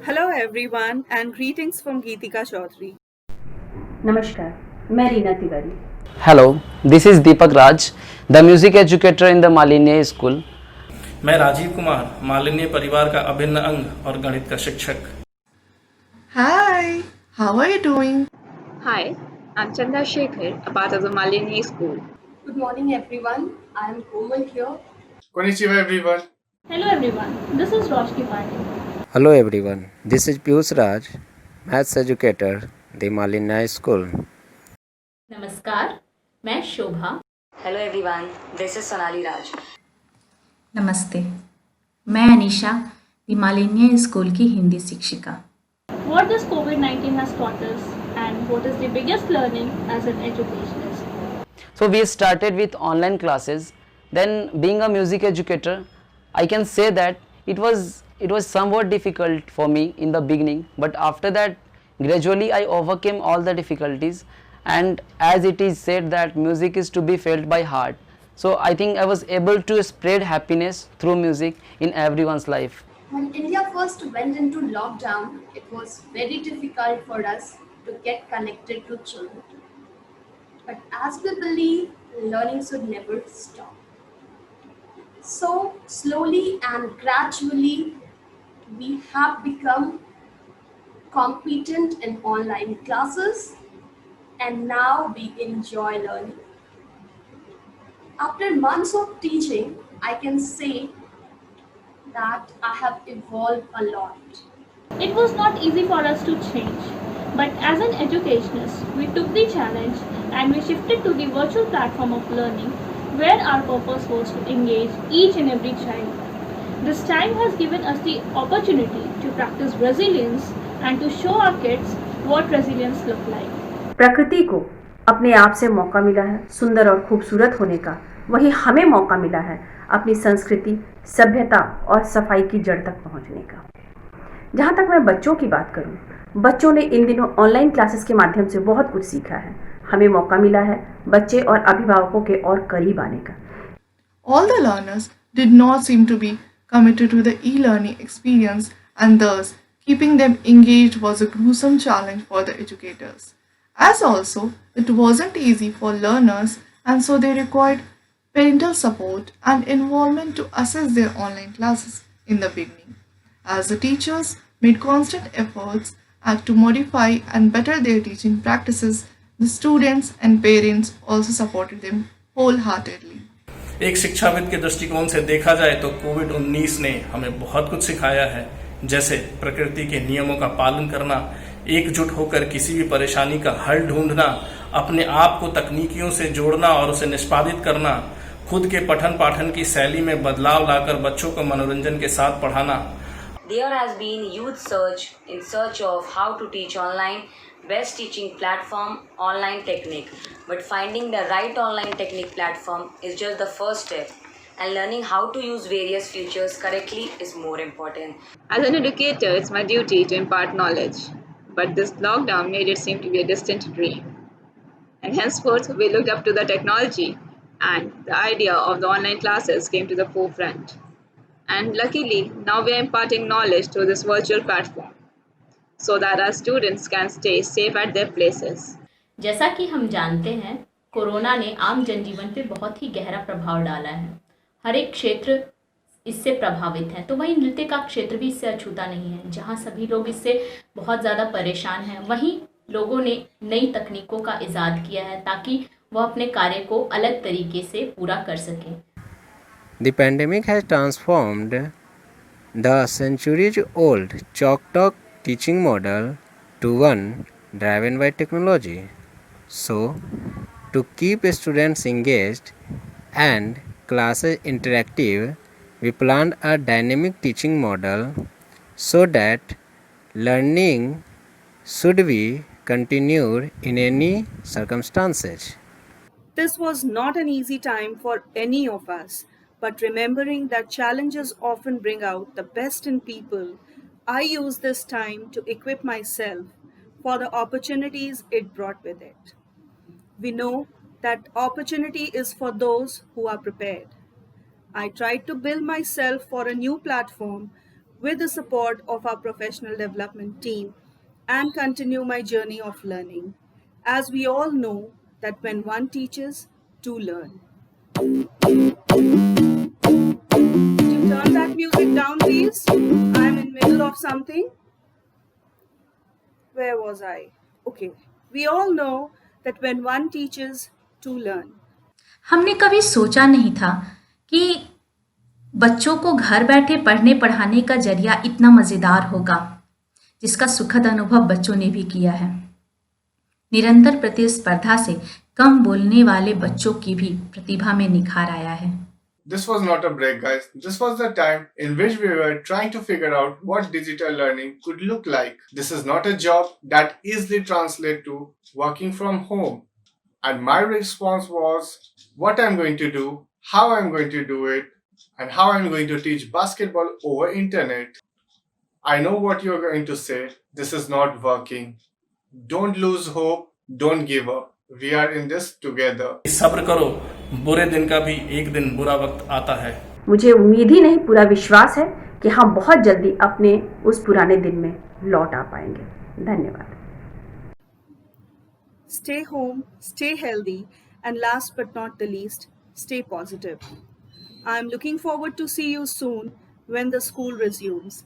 Hello everyone and greetings from Geetika Chaudhary. नमस्कार, मैं Reena Tiwari. Hello, this is Deepak Raj, the music educator in the Malinye School. मैं राजीव कुमार, मालिन्य परिवार का अभिन्न अंग और गणित का शिक्षक। Hi, how are you doing? Hi, I'm Chanda Shekhar, a part of the Malini School. Good morning, everyone. I am Komal here. Konnichiwa everyone. Hello everyone, this is Roshni Patil. Hello everyone, this is Piyush Raj, Maths educator, the Malinye School. नमस्कार, मैं Shobha. Hello everyone, this is Sonali Raj. नमस्ते, मैं Anisha, Himalayan school की हिंदी शिक्षिका। What this COVID-19 has taught us and what is the biggest learning as an educationist? So we started with online classes. Then being a music educator, I can say that it was somewhat difficult for me in the beginning, but after that gradually I overcame all the difficulties, and as it is said that music is to be felt by heart. So I think I was able to spread happiness through music in everyone's life. When India first went into lockdown, it was very difficult for us to get connected to children. But as we believe, learning should never stop. So slowly and gradually, we have become competent in online classes and now we enjoy learning. After months of teaching, I can say that I have evolved a lot. It was not easy for us to change, but as an educationist, we took the challenge and we shifted to the virtual platform of learning where our purpose was to engage each and every child. This time has given us the opportunity to practice resilience and to show our kids what resilience looks like. प्रकृति को अपने आप से मौका मिला है सुंदर और खूबसूरत होने का, वही हमें मौका मिला है अपनी संस्कृति, सभ्यता और सफाई की जड़ तक पहुंचने का। जहां तक मैं बच्चों की बात करूं, बच्चों ने इन दिनों ऑनलाइन क्लासेस के माध्यम से बहुत कुछ सीखा है। हमें मौका मिला है बच्चे और अभिभावकों के और करीब आने का। All the learners did not seem to be committed to the e-learning experience, and thus keeping them engaged was a gruesome challenge for the educators. As also, it wasn't easy for learners, and so they required parental support and involvement to assess their online classes in the beginning. As the teachers made constant efforts to modify and better their teaching practices, the students and parents also supported them wholeheartedly. एक शिक्षाविद के दृष्टिकोण से देखा जाए तो कोविड-19 ने हमें बहुत कुछ सिखाया है, जैसे प्रकृति के नियमों का पालन करना, एकजुट होकर किसी भी परेशानी का हल ढूंढना, अपने आप को तकनीकियों से जोड़ना और उसे निष्पादित करना, खुद के पठन पाठन की शैली में बदलाव लाकर बच्चों को मनोरंजन के साथ पढ़ाना। There has been youth search in search of how to teach online, best teaching platform, online technique. But finding the right online technique platform is just the first step, and learning how to use various features correctly is more important. As an educator, it's my duty to impart knowledge, but this lockdown made it seem to be a distant dream. And henceforth, we looked up to the technology, and the idea of the online classes came to the forefront. And luckily, now we are imparting knowledge through this virtual platform so that our students can stay safe at their places. जैसा कि हम जानते हैं, corona ने आम जनजीवन पे बहुत ही गहरा प्रभाव डाला है। हर एक क्षेत्र इससे प्रभावित है, तो वहीं नृत्य का क्षेत्र भी इससे अछूता नहीं है। जहां सभी लोग इससे बहुत ज़्यादा परेशान हैं, वहीं लोगों ने नई तकनीकों का इजाद किया है ताकि वह अपने कार्य को अलग तरीके से पूरा कर सकें। The pandemic has transformed the centuries-old chalk talk teaching model to one driven by technology. So, to keep students engaged and classes interactive, we planned a dynamic teaching model so that learning should be continued in any circumstances. This was not an easy time for any of us, but remembering that challenges often bring out the best in people, I used this time to equip myself for the opportunities it brought with it. We know that opportunity is for those who are prepared. I tried to build myself for a new platform with the support of our professional development team and continue my journey of learning. As we all know that when one teaches, two learn. Could you turn that music down, please? I'm in middle of something. Where was I? Okay. We all know that when one teaches, two learn. हमने कभी सोचा नहीं था कि बच्चों को घर बैठे पढ़ने पढ़ाने का जरिया इतना मज़ेदार होगा, जिसका सुखद अनुभव बच्चों ने भी किया है। निरंतर प्रतिस्पर्धा से कम बोलने वाले बच्चों की भी प्रतिभा में निखार आया है। This was not a break, guys. This was the time in which we were trying to figure out what digital learning could look like. This is not a job that easily translates to working from home. And my response was what I'm going to do, how I'm going to do it, and how I'm going to teach basketball over internet. I know what you're going to say. This is not working. Don't lose hope. Don't give up. We are in this together. सब्र करो, बुरे दिन का भी एक दिन बुरा वक्त आता है। मुझे उम्मीद ही नहीं पूरा विश्वास है कि हम बहुत जल्दी अपने उस पुराने दिन में लौट आ पाएंगे। धन्यवाद। Stay home, stay healthy, and last but not the least, stay positive. I'm looking forward to see you soon when the school resumes.